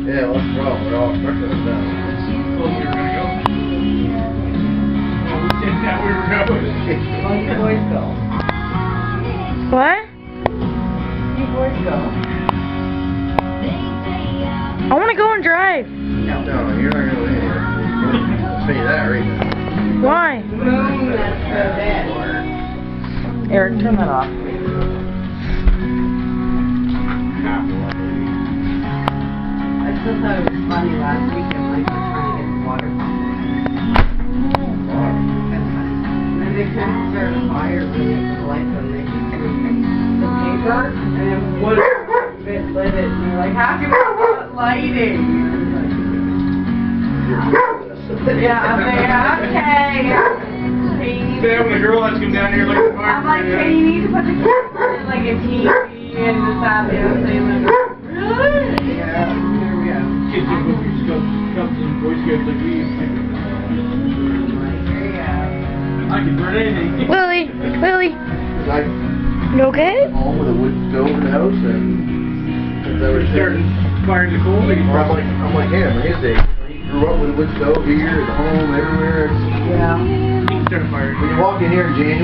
Yeah, what's wrong? We're all expecting it now. Well, we were gonna go. Well, we said that we were going. Well, you boys go. What? You boys go. I want to go and drive. No. No, you're not gonna live here. I'll tell you that right now. Why? That's so bad. Eric, turn that off. I still thought it was funny last weekend, like we're trying to get the water pump. That's funny. And then they couldn't start a fire when they put the lights on. They just threw the paper and then wood it lit it. And they're like, how can we put lighting? Yeah, I'm like, okay. Yeah, when the girl has to come down here like the fire. I'm like, hey, you need to put the camera in like a TV and this, that, and the other thing. Like, really? Yeah, there we go. Kids in movie Scouts and Boy Scouts like we used to. Like, here you go. I can burn anything. Lily, Lily, Cause I you okay? home with a wood stove in the house and that was Starting firing the coal. I'm like him, his age. He grew up with a wood stove here, at home, everywhere. Yeah. Started firing. When you walk in here in January,